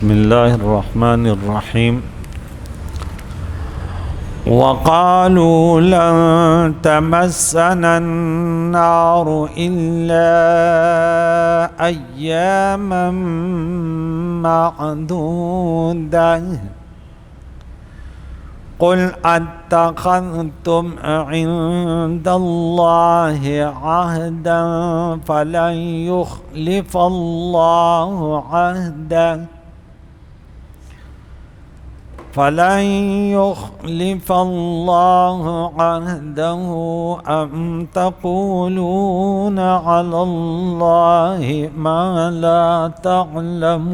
بسم الله الرحمن الرحيم وقالوا لن تمسنا النار إلا أياما معدودة قل اتخذتم عند الله عهدا فلن يخلف الله عهده أم تقولون على الله ما لا تعلمون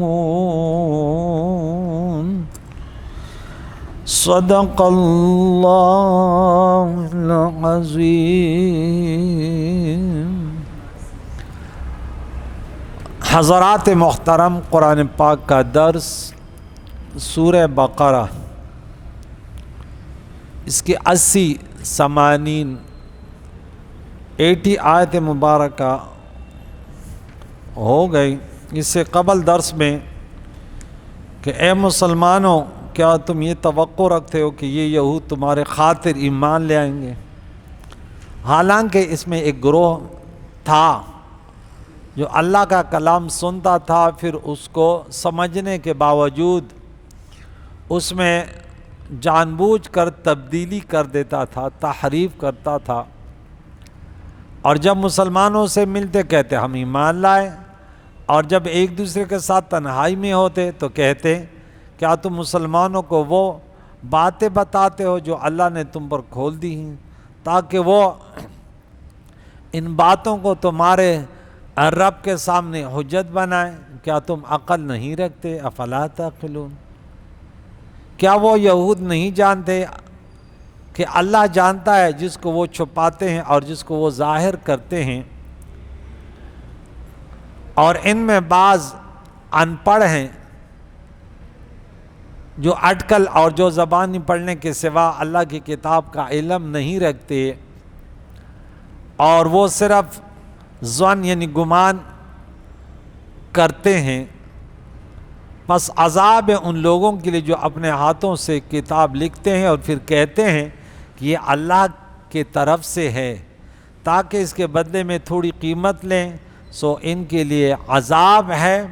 صدق اللہ العظیم۔ حضرات محترم، قرآن پاک کا درس سورہ بقرہ، اس کی 80 آیت مبارکہ ہو گئی۔ اس سے قبل درس میں کہ اے مسلمانوں، کیا تم یہ توقع رکھتے ہو کہ یہ یہود تمہارے خاطر ایمان لے آئیں گے؟ حالانکہ اس میں ایک گروہ تھا جو اللہ کا کلام سنتا تھا، پھر اس کو سمجھنے کے باوجود اس میں جان بوجھ کر تبدیلی کر دیتا تھا، تحریف کرتا تھا، اور جب مسلمانوں سے ملتے کہتے ہم ایمان لائے، اور جب ایک دوسرے کے ساتھ تنہائی میں ہوتے تو کہتے کیا تم مسلمانوں کو وہ باتیں بتاتے ہو جو اللہ نے تم پر کھول دی ہیں، تاکہ وہ ان باتوں کو تمہارے رب کے سامنے حجت بنائیں؟ کیا تم عقل نہیں رکھتے؟ افلا تعقلون؟ کیا وہ یہود نہیں جانتے کہ اللہ جانتا ہے جس کو وہ چھپاتے ہیں اور جس کو وہ ظاہر کرتے ہیں؟ اور ان میں بعض ان پڑھ ہیں جو اٹکل اور جو زبانی پڑھنے کے سوا اللہ کی کتاب کا علم نہیں رکھتے، اور وہ صرف ظن یعنی گمان کرتے ہیں۔ بس عذاب ہے ان لوگوں کے لیے جو اپنے ہاتھوں سے کتاب لکھتے ہیں اور پھر کہتے ہیں کہ یہ اللہ کی طرف سے ہے تاکہ اس کے بدلے میں تھوڑی قیمت لیں، سو ان کے لیے عذاب ہے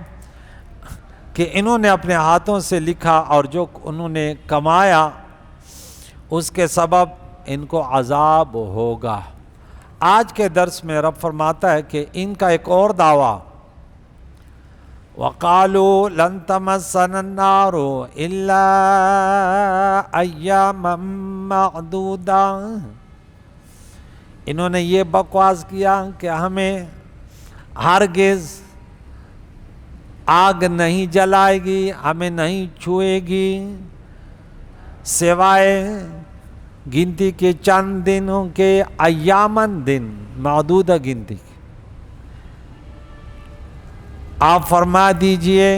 کہ انہوں نے اپنے ہاتھوں سے لکھا اور جو انہوں نے کمایا اس کے سبب ان کو عذاب ہوگا۔ آج کے درس میں رب فرماتا ہے کہ ان کا ایک اور دعویٰ، وَقَالُوا لَن تَمَسَّنَا النَّارُ إِلَّا أَيَّامًا مَّعْدُودًا، انہوں نے یہ بکواس کیا کہ ہمیں ہرگز آگ نہیں جلائے گی، ہمیں نہیں چھوئے گی سوائے گنتی کے چند دنوں کے، ایامن دن، معدودہ گنتی کے۔ آپ فرما دیجئے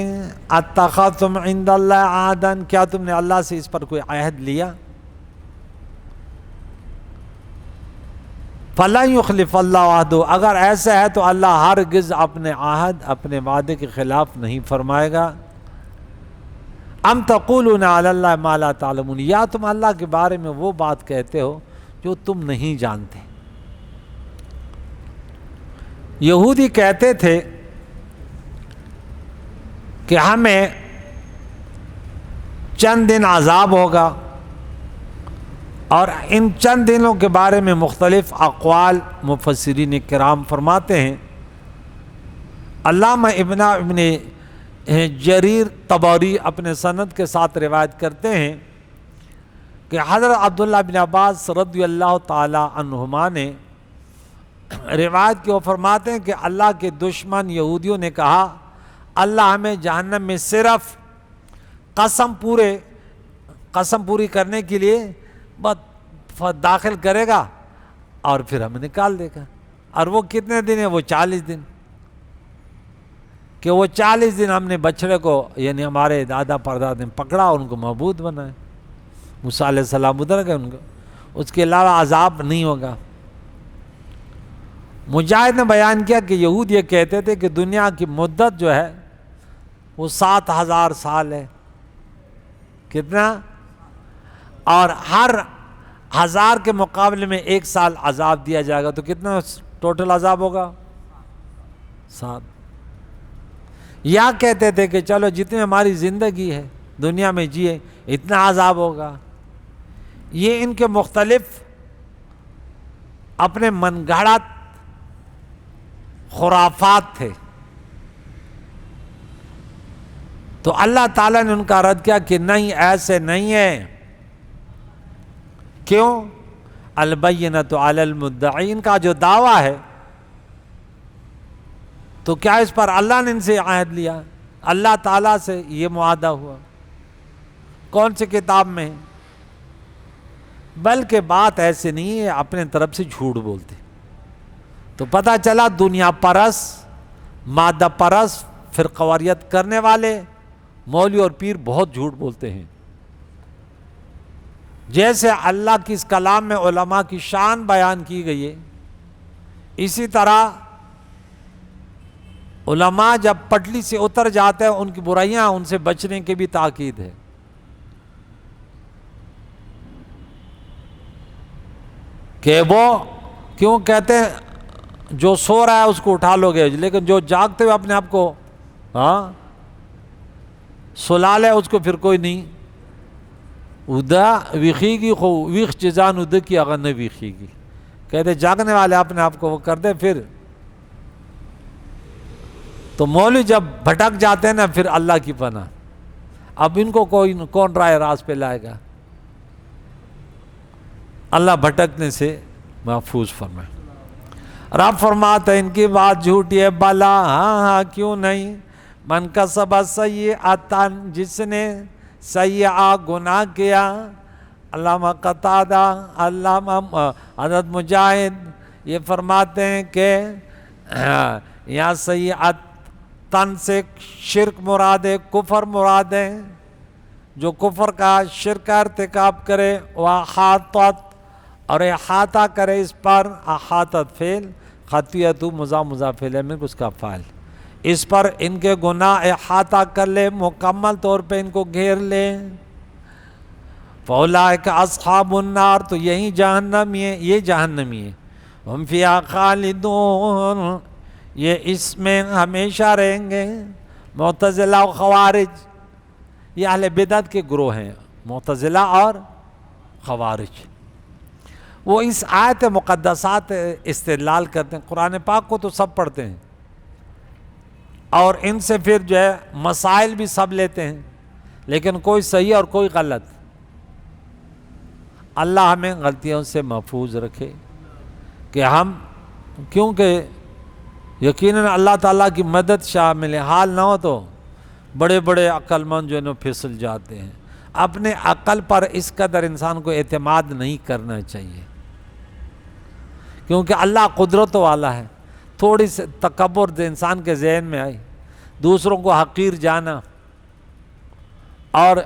اتخذتم عند اللہ عہدا، کیا تم نے اللہ سے اس پر کوئی عہد لیا؟ فَلَن يُخْلِفَ اللَّهُ عَهْدَهُ، اگر ایسا ہے تو اللہ ہرگز اپنے عہد، اپنے وعدے کے خلاف نہیں فرمائے گا۔ ام تقولون علی اللہ ما لا تعلمون، یا تم اللہ کے بارے میں وہ بات کہتے ہو جو تم نہیں جانتے۔ یہودی کہتے تھے کہ ہمیں چند دن عذاب ہوگا، اور ان چند دنوں کے بارے میں مختلف اقوال مفسرین کرام فرماتے ہیں۔ علامہ ابن جریر طبری اپنے سند کے ساتھ روایت کرتے ہیں کہ حضرت عبداللہ بن عباس رضی اللہ تعالی عنہما نے روایت کی، وہ فرماتے ہیں کہ اللہ کے دشمن یہودیوں نے کہا اللہ ہمیں جہنم میں صرف قسم پوری کرنے کے لیے داخل کرے گا اور پھر ہمیں نکال دے گا، اور وہ کتنے دن ہیں؟ وہ 40 دن، کہ وہ 40 دن ہم نے بچڑے کو یعنی ہمارے دادا پردادا نے پکڑا، ان کو معبود بنائے، موسیٰ علیہ السلام اتر گئے ان کو، اس کے علاوہ عذاب نہیں ہوگا۔ مجاہد نے بیان کیا کہ یہود یہ کہتے تھے کہ دنیا کی مدت جو ہے وہ 7,000 سال ہے. کتنا؟ اور ہر 1000 کے مقابلے میں 1 سال عذاب دیا جائے گا تو کتنا ٹوٹل عذاب ہوگا؟ 7. یا کہتے تھے کہ چلو جتنی ہماری زندگی ہے دنیا میں جیے اتنا عذاب ہوگا. یہ ان کے مختلف اپنے من گھڑت خرافات تھے. تو اللہ تعالیٰ نے ان کا رد کیا کہ نہیں، ایسے نہیں ہے. کیوں؟ البینۃ علی المدعی، ان کا جو دعویٰ ہے تو کیا اس پر اللہ نے ان سے عہد لیا؟ اللہ تعالیٰ سے یہ معاہدہ ہوا؟ کون سی کتاب میں؟ بلکہ بات ایسے نہیں ہے، اپنے طرف سے جھوٹ بولتے. تو پتہ چلا دنیا پرست، مادہ پرست، فرقواریت کرنے والے مولوی اور پیر بہت جھوٹ بولتے ہیں. جیسے اللہ کی اس کلام میں علماء کی شان بیان کی گئی ہے، اسی طرح علماء جب پٹلی سے اتر جاتے ہیں ان کی برائیاں ان سے بچنے کی بھی تاکید ہے. کہ وہ کیوں کہتے ہیں جو سو رہا ہے اس کو اٹھا لو گے، لیکن جو جاگتے ہوئے اپنے آپ کو سلا لے اس کو پھر کوئی نہیں. ادا ویخیگی خو ویخ چیزان ادا کی اگر نہ ویخیگی، کہتے جاگنے والے اپنے آپ کو وہ کر دے. پھر تو مولوی جب بھٹک جاتے ہیں نا پھر اللہ کی پناہ. اب ان کو کون رائے راست پہ لائے گا؟ اللہ بھٹکنے سے محفوظ فرمائے. رب فرماتا ہے ان کی بات جھوٹی ہے. بلا، ہاں کیوں نہیں. من کسب سیئۃ، جس نے سیئہ گناہ کیا. علامہ قتادہ، علامہ حضرت مجاہد یہ فرماتے ہیں کہ یہاں سیئۃ تن سے شرک مراد ہے، کفر مراد ہے. جو کفر کا شرک کا ارتکاب کرے وہ احاطت، اور احاطہ کرے اس پر، احاطت فعل، خطیئت مضاف الیہ اس کا فاعل، اس پر ان کے گناہ احاطہ کر لے، مکمل طور پہ ان کو گھیر لے. فاولئک اصحاب النار، تو یہی جہنمی ہے، یہ جہنمی ہے. ہم فیہا خالدون، یہ اس میں ہمیشہ رہیں گے. معتزلہ و خوارج یہ اہل بدعت کے گروہ ہیں، معتزلہ اور خوارج. وہ اس آیت مقدسات استدلال کرتے ہیں. قرآن پاک کو تو سب پڑھتے ہیں اور ان سے پھر جو ہے مسائل بھی سب لیتے ہیں، لیکن کوئی صحیح اور کوئی غلط. اللہ ہمیں غلطیوں سے محفوظ رکھے کہ ہم، کیونکہ یقیناً اللہ تعالیٰ کی مدد شامل حال نہ ہو تو بڑے بڑے عقل مند جو ہے نا پھسل جاتے ہیں. اپنے عقل پر اس قدر انسان کو اعتماد نہیں کرنا چاہیے، کیونکہ اللہ قدرت والا ہے. تھوڑی سی تکبر انسان کے ذہن میں آئی، دوسروں کو حقیر جانا، اور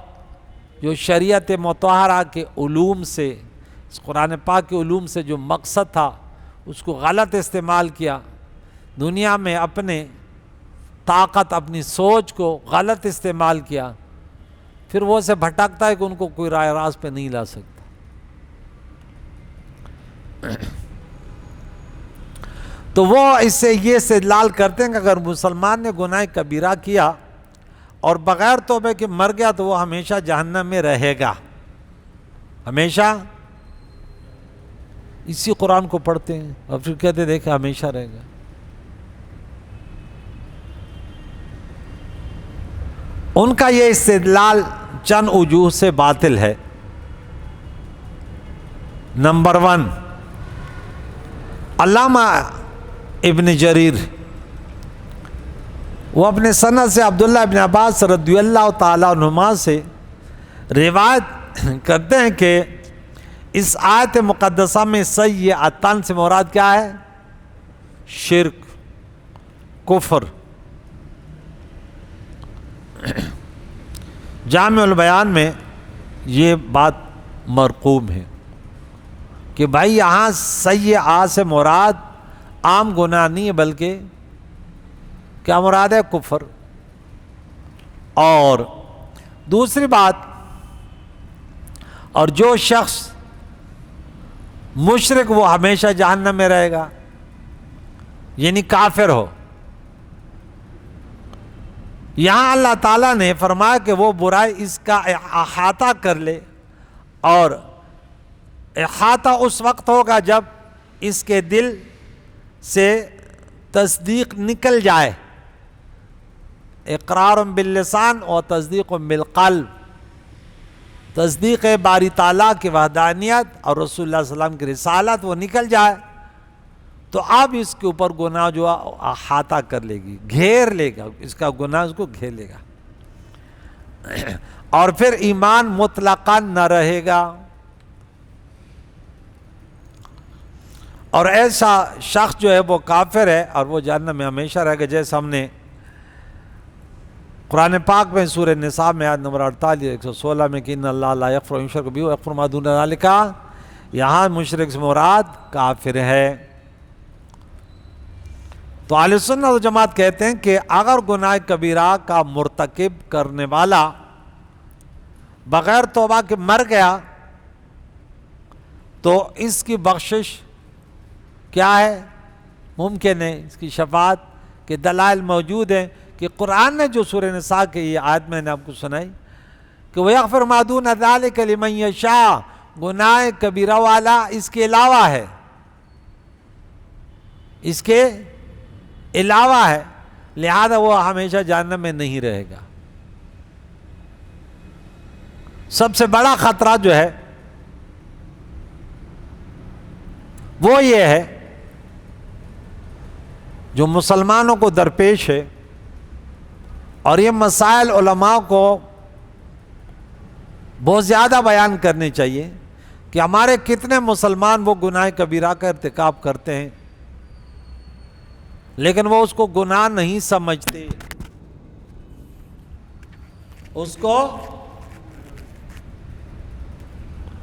جو شریعت مطہرہ کے علوم سے، اس قرآن پاک کے علوم سے جو مقصد تھا اس کو غلط استعمال کیا. دنیا میں اپنے طاقت، اپنی سوچ کو غلط استعمال کیا، پھر وہ سے بھٹکتا ہے کہ ان کو کوئی رائے راست پہ نہیں لا سکتا. تو وہ اس سے یہ استدلال کرتے ہیں کہ اگر مسلمان نے گناہ کبیرہ کیا اور بغیر توبہ کے مر گیا تو وہ ہمیشہ جہنم میں رہے گا، ہمیشہ. اسی قرآن کو پڑھتے ہیں اور پھر کہتے دیکھیں ہمیشہ رہے گا. ان کا یہ استدلال چند وجوہ سے باطل ہے. نمبر 1، علامہ ابن جریر وہ اپنے سند سے عبداللہ ابن عباس رضی اللہ تعالیٰ عنہما سے روایت کرتے ہیں کہ اس آیت مقدسہ میں سیئۃ سے مراد کیا ہے؟ شرک، کفر. جامع البیان میں یہ بات مرقوم ہے کہ بھائی یہاں سیئہ سے مراد عام گناہ نہیں ہے، بلکہ کیا مراد ہے؟ کفر. اور دوسری بات، اور جو شخص مشرک وہ ہمیشہ جہنم میں رہے گا، یعنی کافر ہو۔ یہاں اللہ تعالیٰ نے فرمایا کہ وہ برائی اس کا احاطہ کر لے، اور احاطہ اس وقت ہوگا جب اس کے دل سے تصدیق نکل جائے، اقرار باللسان اور تصدیق بالقلب، تصدیق باری تعالیٰ کی وحدانیت اور رسول اللہ صلی اللہ علیہ وسلم کی رسالت وہ نکل جائے، تو اب اس کے اوپر گناہ جو احاطہ کر لے گی، گھیر لے گا، اس کا گناہ اس کو گھیر لے گا، اور پھر ایمان مطلقاً نہ رہے گا۔ اور ایسا شخص جو ہے وہ کافر ہے اور وہ جہنم میں ہمیشہ رہے گا، جیسے ہم نے قرآن پاک میں سورہ نساء میں آیت نمبر 48 116 میں کہ ان اللہ لا یغفر ان یشرک بہ ویغفر ما دون ذلک، یہاں مشرک سے مراد کافر ہے۔ تو اہل سنت و جماعت کہتے ہیں کہ اگر گناہ کبیرہ کا مرتکب کرنے والا بغیر توبہ کے مر گیا تو اس کی بخشش کیا ہے؟ ممکن ہے، اس کی شفاعت کے دلائل موجود ہیں کہ قرآن نے جو سورہ نساء کی یہ آیت میں نے آپ کو سنائی کہ وَيَغْفِرُ مَا دُونَ ذَلِكَ لِمَن يَشَاءُ، گناہ کبیرہ والا اس کے علاوہ ہے، اس کے علاوہ ہے، لہذا وہ ہمیشہ جہنم میں نہیں رہے گا۔ سب سے بڑا خطرہ جو ہے وہ یہ ہے جو مسلمانوں کو درپیش ہے، اور یہ مسائل علماء کو بہت زیادہ بیان کرنے چاہیے کہ ہمارے کتنے مسلمان وہ گناہ کبیرہ کا ارتکاب کرتے ہیں لیکن وہ اس کو گناہ نہیں سمجھتے، اس کو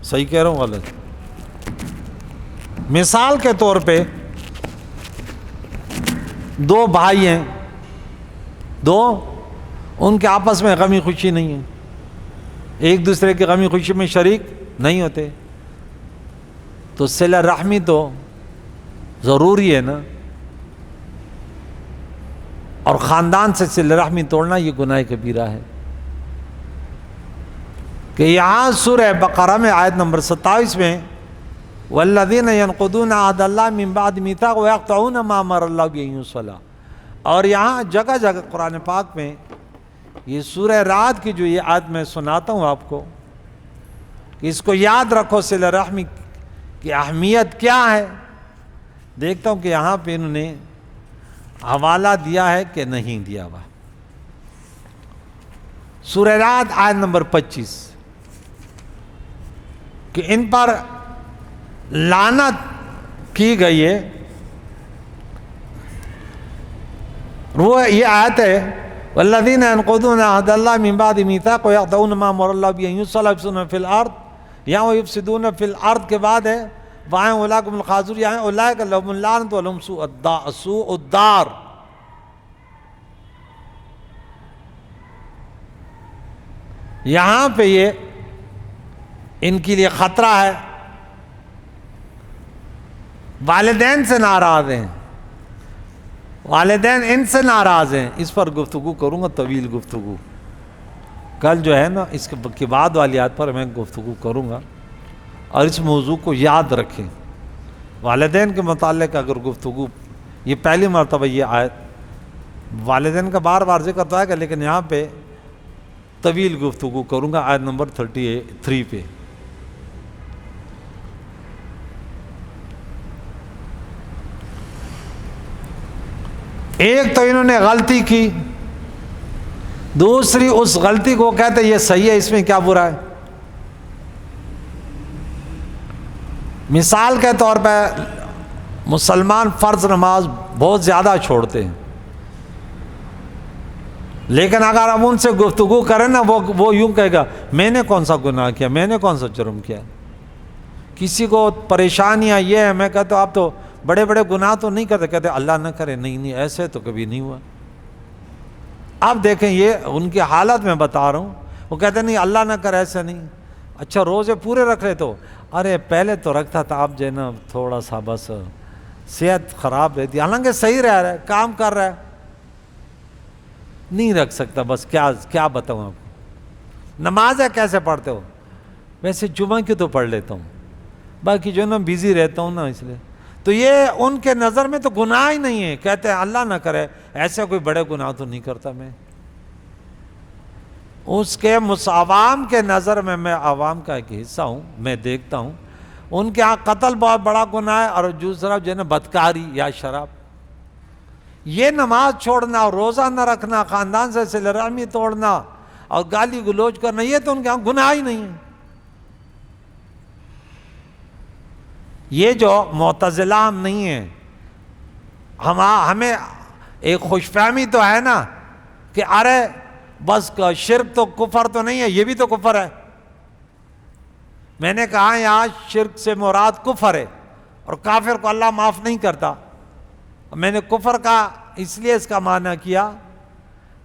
صحیح کہہ رہا ہوں غلط؟ مثال کے طور پہ دو بھائی ہیں، ان کے آپس میں غمی خوشی نہیں ہے، ایک دوسرے کی غمی خوشی میں شریک نہیں ہوتے، تو صلہ رحمی تو ضروری ہے نا، اور خاندان سے صلہ رحمی توڑنا یہ گناہ کبیرہ ہے۔ کہ یہاں سورہ بقرہ میں آیت نمبر 27 میں وَالَّذِينَ يَنْقُضُونَ عَهْدَ اللَّهِ مِنْ بَعْدِ مِيثَاقِهِ وَيَقْطَعُونَ مَا أَمَرَ اللَّهُ بِهِ أَن يُوصَلَ، اور یہاں جگہ جگہ قرآن پاک میں یہ سورہ رعد کی جو یہ آیت میں سناتا ہوں آپ کو کہ اس کو یاد رکھو، صلہ رحمی کی اہمیت کیا ہے۔ دیکھتا ہوں کہ یہاں پہ انہوں نے حوالہ دیا ہے کہ نہیں دیا ہوا۔ سورہ رعد آیت نمبر 25 کہ ان پر لعنت کی گئی ہے، وہ یہ آیت ہے وَالَّذِينَ يَنْقُضُونَ عَهْدَ اللَّهِ مِنْ بَعْدِ مِيثَاقِهِ وَيَقْطَعُونَ مَا أَمَرَ اللَّهُ بِهِ أَن يُوصَلَ وَيُفْسِدُونَ فِي الْأَرْضِ، یہاں وَيُفْسِدُونَ فِي الْأَرْضِ کے بعد ہے وَأُولَٰئِكَ هُمُ الْخَاسِرُونَ، یہاں أُولَٰئِكَ لَهُمُ اللَّعْنَةُ وَلَهُمْ سُوءُ الدَّارِ۔ یہاں پہ یہ ان کے لیے خطرہ ہے، والدین سے ناراض ہیں، والدین ان سے ناراض ہیں، اس پر گفتگو کروں گا، طویل گفتگو، کل جو ہے نا اس کے بعد والی آیت پر میں گفتگو کروں گا، اور اس موضوع کو یاد رکھیں۔ والدین کے متعلق اگر گفتگو، یہ پہلی مرتبہ یہ آیت والدین کا بار بار ذکر تو آئے گا، لیکن یہاں پہ طویل گفتگو کروں گا آیت نمبر 33 پہ۔ ایک تو انہوں نے غلطی کی، دوسری اس غلطی کو کہتے یہ صحیح ہے، اس میں کیا برا ہے؟ مثال کے طور پہ مسلمان فرض نماز بہت زیادہ چھوڑتے ہیں، لیکن اگر ہم ان سے گفتگو کریں نا وہ یوں کہے گا میں نے کون سا گناہ کیا، میں نے کون سا جرم کیا۔ کسی کو پریشانیاں یہ ہے، میں کہتا ہوں آپ تو بڑے بڑے گناہ تو نہیں کرتے، کہتے اللہ نہ کرے، نہیں ایسے تو کبھی نہیں ہوا۔ اب دیکھیں یہ ان کی حالت میں بتا رہا ہوں. وہ کہتے نہیں اللہ نہ کرے ایسا نہیں. اچھا روزے پورے رکھ رہے تو ارے پہلے تو رکھتا تھا اب جو ہے نا تھوڑا سا بس صحت خراب رہتی, حالانکہ صحیح رہ رہا ہے, کام کر رہا ہے, نہیں رکھ سکتا. بس کیا بتاؤں آپ کو. نمازیں کیسے پڑھتے ہو؟ ویسے جمعہ کی تو پڑھ لیتا ہوں, باقی جو ہے نا بیزی رہتا ہوں نا اس لیے. تو یہ ان کے نظر میں تو گناہ ہی نہیں ہے. کہتے ہیں اللہ نہ کرے ایسے کوئی بڑے گناہ تو نہیں کرتا میں. اس کے عوام کے نظر میں عوام کا ایک حصہ ہوں, میں دیکھتا ہوں ان کے ہاں قتل بہت بڑا گناہ ہے, اور دوسرا جو ہے نا بدکاری یا شراب. یہ نماز چھوڑنا اور روزہ نہ رکھنا, خاندان سے صلہ رحمی توڑنا اور گالی گلوچ کرنا, یہ تو ان کے ہاں گناہ ہی نہیں ہے. یہ جو معتزلہ ہم نہیں ہیں, ہمیں ایک خوش فہمی تو ہے نا کہ ارے بس شرک تو کفر تو نہیں ہے, یہ بھی تو کفر ہے. میں نے کہا یہاں شرک سے مراد کفر ہے, اور کافر کو اللہ معاف نہیں کرتا. میں نے کفر کا اس لیے اس کا معنی کیا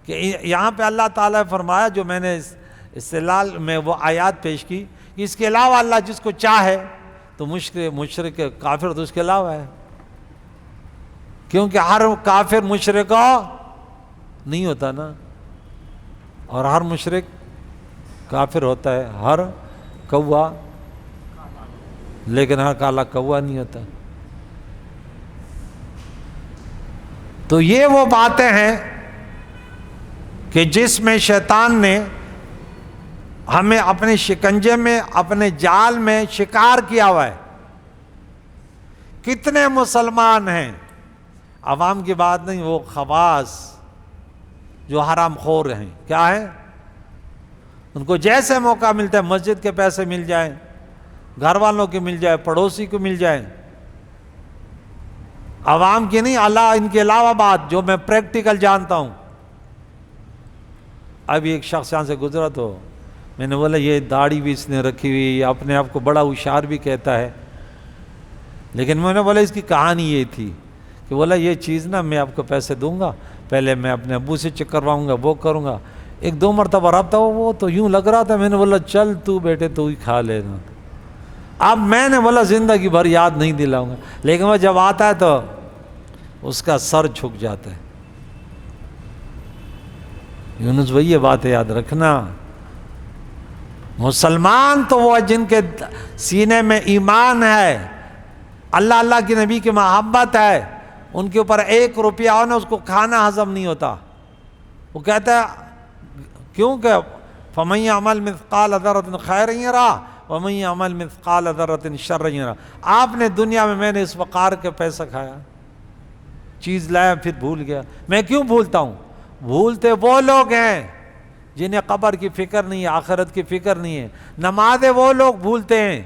کہ یہاں پہ اللہ تعالیٰ نے فرمایا, جو میں نے استدلال میں وہ آیات پیش کی, اس کے علاوہ اللہ جس کو چاہے تو مشرک کافر تو اس کے علاوہ ہے, کیونکہ ہر کافر مشرک نہیں ہوتا نا, اور ہر مشرک کافر ہوتا ہے. ہر کوا لیکن ہر کالا کوا نہیں ہوتا. تو یہ وہ باتیں ہیں کہ جس میں شیطان نے ہمیں اپنے شکنجے میں, اپنے جال میں شکار کیا ہوا ہے. کتنے مسلمان ہیں, عوام کی بات نہیں, وہ خواص جو حرام خور ہیں, کیا ہے, ان کو جیسے موقع ملتا ہے مسجد کے پیسے مل جائیں, گھر والوں کے مل جائے, پڑوسی کو مل جائیں, عوام کی نہیں. اللہ ان کے علاوہ بات جو میں پریکٹیکل جانتا ہوں. ابھی ایک شخص یہاں سے گزرا تو میں نے بولا یہ داڑھی بھی اس نے رکھی ہوئی, اپنے آپ کو بڑا ہوشیار بھی کہتا ہے, لیکن میں نے بولا اس کی کہانی یہ تھی کہ بولا یہ چیز نا میں آپ کو پیسے دوں گا, پہلے میں اپنے ابو سے چیک کرواؤں گا, وہ کروں گا. 1-2 مرتبہ رابطہ وہ تو یوں لگ رہا تھا, میں نے بولا چل تو بیٹے تو ہی کھا لینا. اب میں نے بولا زندگی بھر یاد نہیں دلاؤں گا, لیکن وہ جب آتا ہے تو اس کا سر جھک جاتا ہے. یونس بھائی یہ بات یاد رکھنا, مسلمان تو وہ جن کے سینے میں ایمان ہے, اللہ اللہ کے نبی کی محبت ہے, ان کے اوپر 1 روپیہ ہونا اس کو کھانا ہضم نہیں ہوتا. وہ کہتا ہے کیونکہ فَمَن يَعْمَلْ مِثْقَالَ ذَرَّةٍ خَيْرًا يَرَهُ وَمَن يَعْمَلْ مِثْقَالَ ذَرَّةٍ شَرًّا يَرَهُ. آپ نے دنیا میں نے اس وقار کے پیسہ کھایا, چیز لایا پھر بھول گیا. میں کیوں بھولتا ہوں؟ بھولتے وہ لوگ ہیں جنہیں قبر کی فکر نہیں ہے, آخرت کی فکر نہیں ہے. نمازیں وہ لوگ بھولتے ہیں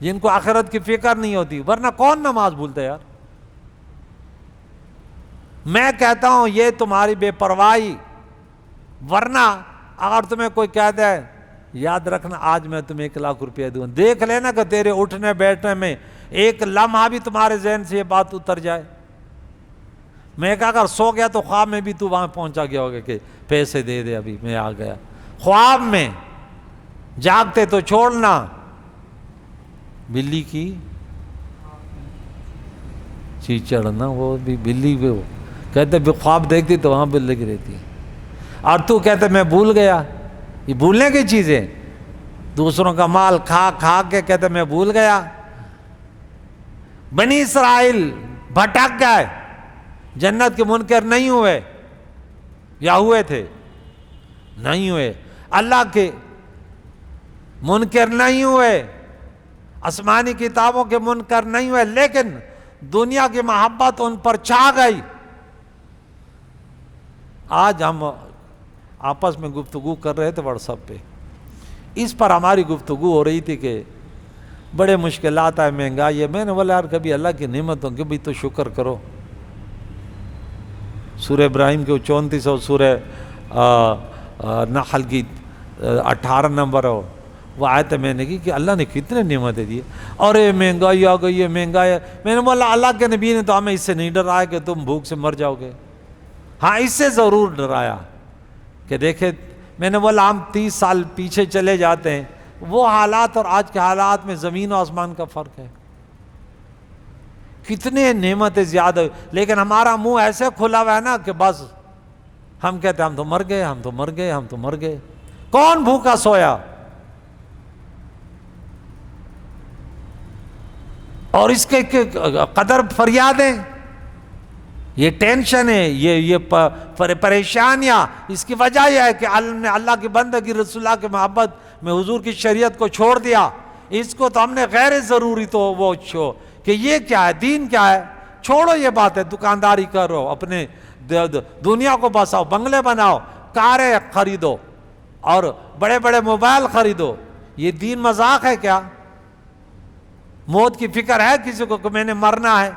جن کو آخرت کی فکر نہیں ہوتی, ورنہ کون نماز بھولتا ہے یار. میں کہتا ہوں یہ تمہاری بے پرواہی, ورنہ اگر تمہیں کوئی کہتا ہے یاد رکھنا آج میں تمہیں 1 لاکھ روپیہ دوں, دیکھ لینا کہ تیرے اٹھنے بیٹھنے میں ایک لمحہ بھی تمہارے ذہن سے یہ بات اتر جائے. میں کہا اگر سو گیا تو خواب میں بھی تو وہاں پہنچا گیا ہوگا کہ پیسے دے دے ابھی میں آ گیا. خواب میں جاگتے تو چھوڑنا. بلی کی چیز چڑھنا, وہ بھی بلی بھی, وہ کہتے بھی خواب دیکھتی تو وہاں بلی لگی رہتی ہے, اور تو کہتے میں بھول گیا. یہ بھولنے کی چیزیں, دوسروں کا مال کھا کھا کے کہتے میں بھول گیا. بنی اسرائیل بھٹک گئے, جنت کے منکر نہیں ہوئے, یا ہوئے تھے؟ نہیں ہوئے. اللہ کے منکر نہیں ہوئے, آسمانی کتابوں کے منکر نہیں ہوئے, لیکن دنیا کی محبت ان پر چھا گئی. آج ہم آپس میں گفتگو کر رہے تھے واٹس ایپ پہ, اس پر ہماری گفتگو ہو رہی تھی کہ بڑے مشکلات ہے, مہنگائی ہے. میں نے بولا یار کبھی اللہ کی نعمتوں کے بھی تو شکر کرو. سورہ ابراہیم کے 34 اور سورہ نحل کی 18 نمبر ہو وہ آیت میں نے کی کہ اللہ نے کتنے نعمتیں دی, اور یہ مہنگائی آ گئی ہے, مہنگائی. میں نے بولا اللہ کے نبی نے تو ہمیں اس سے نہیں ڈرایا کہ تم بھوک سے مر جاؤ گے. ہاں اس سے ضرور ڈرایا کہ دیکھیں، میں نے بولا ہم 30 سال پیچھے چلے جاتے ہیں، وہ حالات اور آج کے حالات میں زمین و آسمان کا فرق ہے. کتنے نعمتیں زیادہ، لیکن ہمارا منہ ایسے کھلا ہوا ہے نا کہ بس ہم کہتے ہیں ہم تو مر گئے، ہم تو مر گئے، ہم تو مر گئے. کون بھوکا سویا؟ اور اس کے قدر فریادیں، یہ ٹینشن ہے، یہ پریشانیاں، اس کی وجہ یہ ہے کہ اللہ کی بندگی، رسول اللہ کی محبت میں حضور کی شریعت کو چھوڑ دیا. اس کو تو ہم نے غیر ضروری تو وہ کہ یہ کیا ہے، دین کیا ہے، چھوڑو یہ بات ہے. دکانداری کرو، اپنے دنیا کو بساؤ، بنگلے بناؤ، کاریں خریدو اور بڑے بڑے موبائل خریدو. یہ دین مذاق ہے کیا؟ موت کی فکر ہے کسی کو کہ میں نے مرنا ہے؟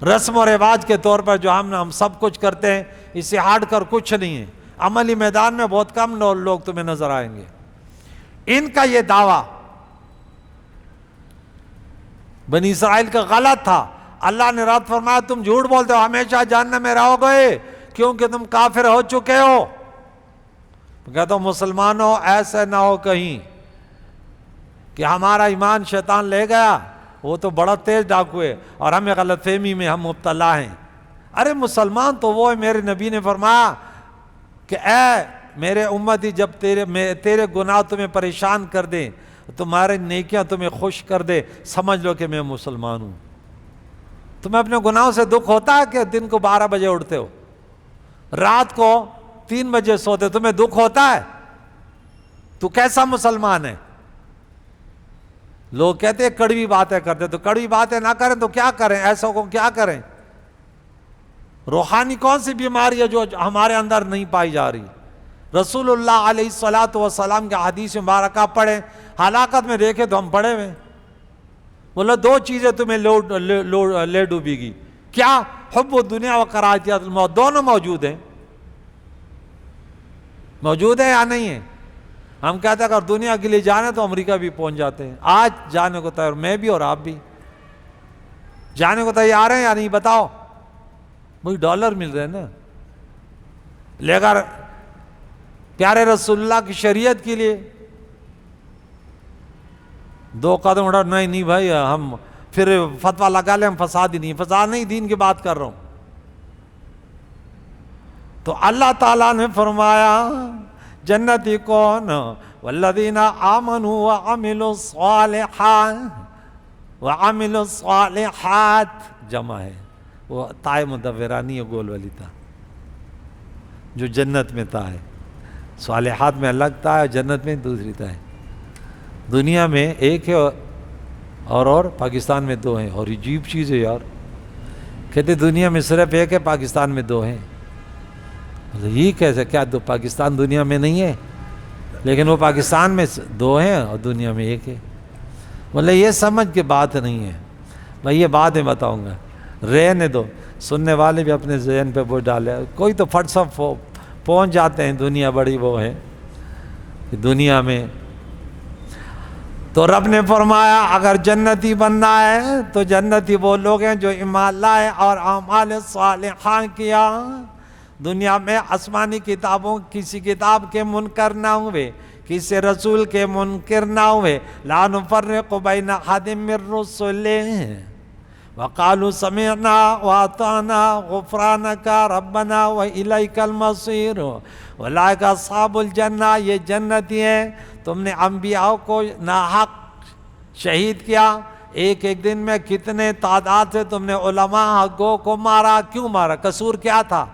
رسم و رواج کے طور پر جو ہم سب کچھ کرتے ہیں، اس سے ہٹ کر کچھ نہیں ہے. عملی میدان میں بہت کم لوگ تمہیں نظر آئیں گے. ان کا یہ دعویٰ بنی اسرائیل کا غلط تھا. اللہ نے رد فرمایا تم جھوٹ بولتے ہو، ہمیشہ جہنم میں رہو گے کیونکہ تم کافر ہو چکے ہو. کہتا ہوں مسلمانوں ایسے نہ ہو کہیں کہ ہمارا ایمان شیطان لے گیا، وہ تو بڑا تیز ڈاکو ہے اور ہمیں غلط فہمی میں ہم مبتلا ہیں. ارے مسلمان تو وہ ہے، میرے نبی نے فرمایا کہ اے میرے امتی، جب تیرے گناہ تمہیں پریشان کر دیں، تمہارے نیکیاں تمہیں خوش کر دے، سمجھ لو کہ میں مسلمان ہوں. تمہیں اپنے گناہوں سے دکھ ہوتا ہے کہ دن کو 12 بجے اٹھتے ہو، رات کو 3 بجے سوتے، تمہیں دکھ ہوتا ہے؟ تو کیسا مسلمان ہے؟ لوگ کہتے ہیں کڑوی باتیں کرتے، تو کڑوی باتیں نہ کریں تو کیا کریں؟ ایسا کو کیا کریں؟ روحانی کون سی بیماری ہے جو ہمارے اندر نہیں پائی جا رہی؟ رسول اللہ علیہ السلام کے حدیث مبارکہ پڑھیں، ہلاکت میں دیکھیں تو ہم پڑھے ہوئے. بولو 2 چیزیں تمہیں لے ڈوبی گی. کیا؟ حب الدنیا و کراہیت الموت. دونوں موجود ہیں. موجود ہے یا نہیں ہے؟ ہم کہتے ہیں اگر دنیا کے لیے جانے تو امریکہ بھی پہنچ جاتے ہیں. آج جانے کو تیار، میں بھی اور آپ بھی جانے کو تیار ہیں یا نہیں؟ بتاؤ. وہی ڈالر مل رہے ہیں نا. لیکن پیارے رسول اللہ کی شریعت کے لیے 2 قدم اٹھا، نہیں بھائی ہم پھر فتویٰ لگا لیں، ہم فساد ہی نہیں، فساد نہیں، دین کی بات کر رہا ہوں. تو اللہ تعالیٰ نے فرمایا جنتی کون؟ والذین آمنوا وعملوا الصالحات جمع ہے، وہ تائے مدورانی ہے، گول والی تا جو جنت میں تا ہے. صالحات میں الگ تا ہے، جنت میں دوسری تا ہے. دنیا میں ایک ہے اور پاکستان میں 2 ہیں. اور عجیب چیز ہے یار، کہتے دنیا میں صرف ایک ہے، پاکستان میں 2 ہیں. یہ کیسے؟ کیا پاکستان دنیا میں نہیں ہے؟ لیکن وہ پاکستان میں 2 ہیں اور دنیا میں 1 ہے. بولے یہ سمجھ کے بات نہیں ہے. میں یہ بات بتاؤں گا، رہنے دو. سننے والے بھی اپنے ذہن پہ وہ ڈالے. کوئی تو فٹ سب پہنچ جاتے ہیں، دنیا بڑی وہ ہے کہ دنیا میں. تو رب نے فرمایا اگر جنتی بننا ہے تو جنتی وہ لوگ ہیں جو ایمان لائے اور اعمال صالحہ کیا. دنیا میں آسمانی کتابوں کسی کتاب کے منکر نہ ہوئے، کسی رسول کے منکر نہ ہوئے. لا نفرق بین احد من رسله وقالوا سمعنا واطعنا غفرانك ربنا والیک المصیر. اولئک اصحاب الجنہ، یہ جنتی ہیں. تم نے انبیاء کو ناحق شہید کیا. ایک دن میں کتنے تعداد سے تم نے علماء حقوں کو مارا. کیوں مارا؟ قصور کیا تھا؟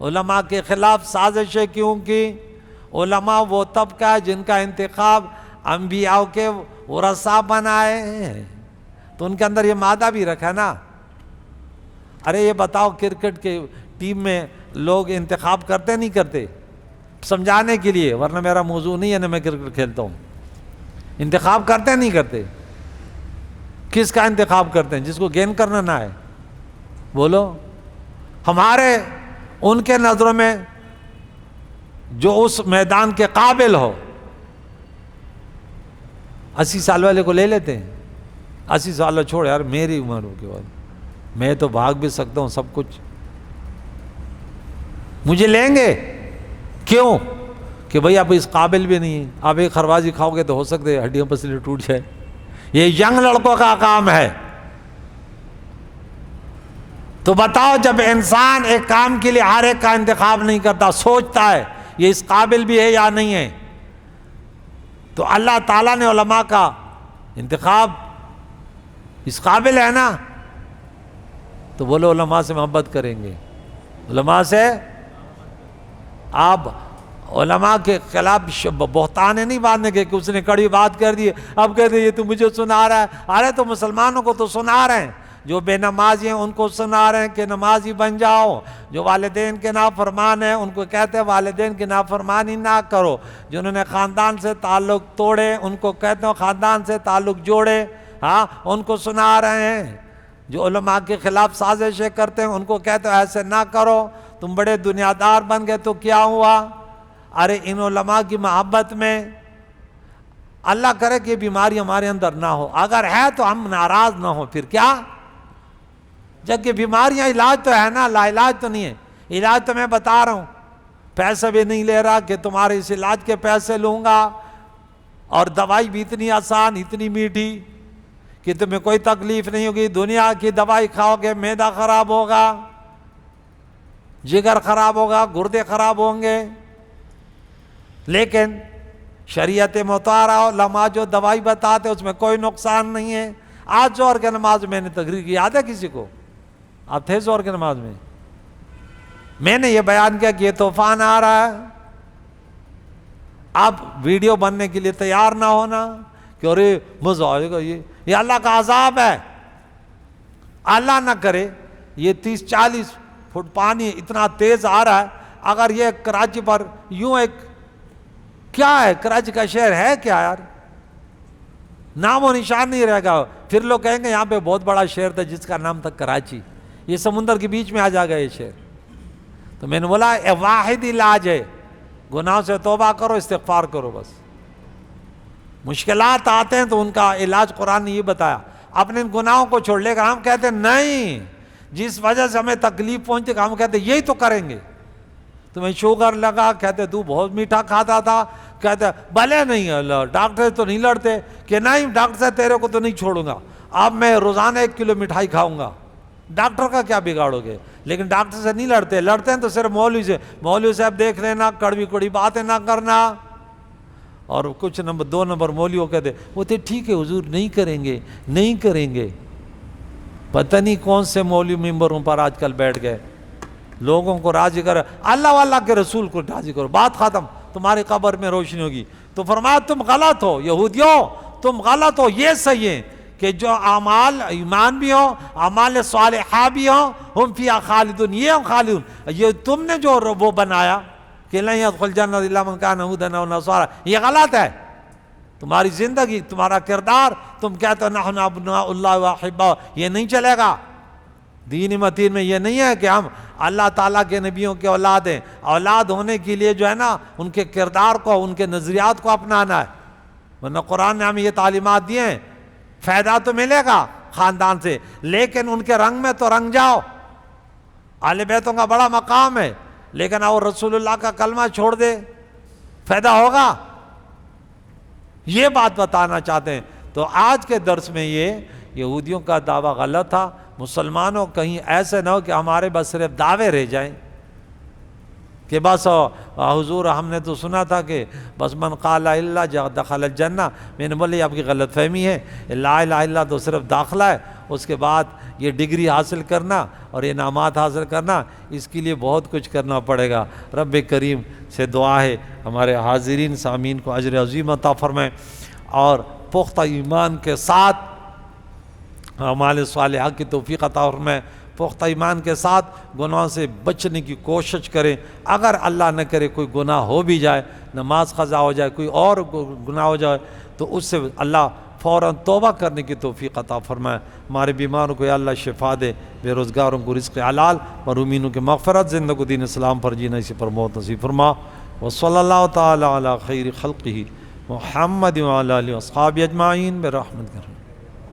علماء کے خلاف سازشیں کیوں کی؟ علماء وہ طبقہ ہے جن کا انتخاب انبیاء کے ورثاء بنائے، تو ان کے اندر یہ مادہ بھی رکھا نا. ارے یہ بتاؤ کرکٹ کے ٹیم میں لوگ انتخاب کرتے نہیں کرتے؟ سمجھانے کے لیے، ورنہ میرا موضوع نہیں ہے نا، میں کرکٹ کھیلتا ہوں. انتخاب کرتے نہیں کرتے؟ کس کا انتخاب کرتے ہیں؟ جس کو گین کرنا نہ ہے. بولو. ہمارے ان کے نظروں میں جو اس میدان کے قابل ہو، 80 سال والے کو لے لیتے ہیں. 80 سال چھوڑ یار، میری عمر ہو کے بعد میں تو بھاگ بھی سکتا ہوں سب کچھ، مجھے لیں گے کیوں؟ کہ بھئی آپ اس قابل بھی نہیں ہیں، آپ ایک خربازی کھاؤ گے تو ہو سکتے ہڈیاں پسلی ٹوٹ جائے۔ یہ ینگ لڑکوں کا کام ہے۔ تو بتاؤ، جب انسان ایک کام کے لیے ہر ایک کا انتخاب نہیں کرتا، سوچتا ہے یہ اس قابل بھی ہے یا نہیں ہے، تو اللہ تعالیٰ نے علماء کا انتخاب اس قابل ہے نا، تو بولو علماء سے محبت کریں گے۔ علماء سے آپ علماء کے خلاف بہتان نہیں باندھنے کے کہ اس نے کڑی بات کر دی، اب کہتے ہیں یہ تو مجھے سنا رہا ہے۔ ارے تو مسلمانوں کو تو سنا رہے ہیں، جو بے نمازی ہیں ان کو سنا رہے ہیں کہ نمازی بن جاؤ، جو والدین کے نافرمان ہیں ان کو کہتے ہیں والدین کی نافرمانی نہ کرو، جنہوں نے خاندان سے تعلق توڑے ان کو کہتے ہیں خاندان سے تعلق جوڑے، ہاں ان کو سنا رہے ہیں۔ جو علماء کے خلاف سازشیں کرتے ہیں ان کو کہتے ہیں ایسے نہ کرو، تم بڑے دنیا دار بن گئے تو کیا ہوا؟ ارے ان علماء کی محبت میں اللہ کرے کہ بیماری ہمارے اندر نہ ہو، اگر ہے تو ہم ناراض نہ ہو، پھر کیا؟ جبکہ بیماریاں علاج تو ہے نا، لا علاج تو نہیں ہے۔ علاج تو میں بتا رہا ہوں، پیسے بھی نہیں لے رہا کہ تمہارے اس علاج کے پیسے لوں گا، اور دوائی بھی اتنی آسان اتنی میٹھی کہ تمہیں کوئی تکلیف نہیں ہوگی۔ دنیا کی دوائی کھاؤ گے معدہ خراب ہوگا، جگر خراب ہوگا، گردے خراب ہوں گے، لیکن شریعت مطہرہ علماء جو دوائی بتاتے اس میں کوئی نقصان نہیں ہے۔ آج ظہر کی نماز میں نے تقریر کی، یاد ہے کسی کو؟ آپ تھے ظہر کی نماز میں نے یہ بیان کیا کہ یہ طوفان آ رہا ہے، آپ ویڈیو بننے کے لیے تیار نہ ہونا کہ ارے مزہ آئے گا، یہ اللہ کا عذاب ہے۔ اللہ نہ کرے یہ 30-40 فٹ پانی اتنا تیز آ رہا ہے، اگر یہ کراچی پر یوں ایک کیا ہے، کراچی کا شہر ہے کیا یار، نام و نشان نہیں رہے گا، پھر لوگ کہیں گے یہاں پہ بہت بڑا شہر تھا جس کا نام تھا کراچی، یہ سمندر کے بیچ میں آ جائے گا یہ شہر۔ تو میں نے بولا واحد علاج ہے، گناہوں سے توبہ کرو، استغفار کرو، بس۔ مشکلات آتے ہیں تو ان کا علاج قرآن نے یہ بتایا، اپنے گناہوں کو چھوڑ لے گا۔ ہم کہتے ہیں نہیں، جس وجہ سے ہمیں تکلیف پہنچتی ہم کہتے ہیں یہی تو کریں گے۔ تمہیں شوگر لگا، کہتے تو بہت میٹھا کھاتا تھا، کہتے بھلے نہیں، ڈاکٹر تو نہیں لڑتے کہ نہیں ڈاکٹر سے تیرے کو تو نہیں چھوڑوں گا، اب میں روزانہ 1 کلو مٹھائی کھاؤں گا، ڈاکٹر کا کیا بگاڑو گے؟ لیکن ڈاکٹر سے نہیں لڑتے، لڑتے ہیں تو صرف مولوی سے، مولوی صاحب دیکھ لینا، کڑوی کڑی باتیں نہ کرنا۔ اور کچھ 2 نمبر مولویوں کہتے وہ تو ٹھیک ہے حضور نہیں کریں گے نہیں کریں گے، پتہ نہیں کون سے مولوی ممبروں پر آج کل بیٹھ گئے، لوگوں کو راضی کرو، اللہ واللہ کے رسول کو راضی کرو، بات ختم، تمہاری قبر میں روشنی ہوگی۔ تو فرمایا تم غلط ہو یہودیوں، تم غلط ہو، یہ صحیح ہے کہ جو اعمال ایمان بھی ہو، اعمال صالحہ بھی ہو، ہم فیہا خالدون، یہ ہم خالدون، یہ تم نے جو وہ بنایا کہ لن يدخل الجنہ الا من کان ہودن او نصارا، یہ غلط ہے۔ تمہاری زندگی، تمہارا کردار، تم کہتے ہو نحن ابناء اللہ واحباؤ، یہ نہیں چلے گا۔ دین متین میں یہ نہیں ہے کہ ہم اللہ تعالیٰ کے نبیوں کے اولاد ہیں، اولاد ہونے کے لیے جو ہے نا ان کے کردار کو، ان کے نظریات کو اپنانا ہے، ورنہ قرآن نے ہمیں یہ تعلیمات دی ہیں۔ فائدہ تو ملے گا خاندان سے، لیکن ان کے رنگ میں تو رنگ جاؤ۔ اہل بیتوں کا بڑا مقام ہے، لیکن اور رسول اللہ کا کلمہ چھوڑ دے، فائدہ ہوگا؟ یہ بات بتانا چاہتے ہیں۔ تو آج کے درس میں یہ یہودیوں کا دعویٰ غلط تھا۔ مسلمانوں کہیں ایسے نہ ہو کہ ہمارے بس صرف دعوے رہ جائیں کہ بس حضور ہم نے تو سنا تھا کہ بس من قال لا الہ الا دخل الجنہ۔ میں نے بولی آپ کی غلط فہمی ہے، لا الہ الا تو صرف داخلہ ہے، اس کے بعد یہ ڈگری حاصل کرنا اور یہ انعامات حاصل کرنا، اس کے لیے بہت کچھ کرنا پڑے گا۔ رب کریم سے دعا ہے ہمارے حاضرین سامعین کو اجر عظیم عطا فرمائیں، اور پختہ ایمان کے ساتھ اعمال صالحہ کی توفیق عطا فرمائیں، پختہ ایمان کے ساتھ گناہ سے بچنے کی کوشش کریں۔ اگر اللہ نہ کرے کوئی گناہ ہو بھی جائے، نماز قضا ہو جائے، کوئی اور گناہ ہو جائے، تو اس سے اللہ فوراً توبہ کرنے کی توفیق عطا فرمائے۔ ہمارے بیماروں کو یا اللہ شفا دے، بے روزگاروں کو رزق حلال، محرومینوں کی مغفرت، زندہ کو دین اسلام پر جینا، اسی پر موت نصیب فرما۔ وصلی اللہ تعالی علی خیر خلقہ محمد وعلی آلہ واصحابہ اجمعین برحمتک۔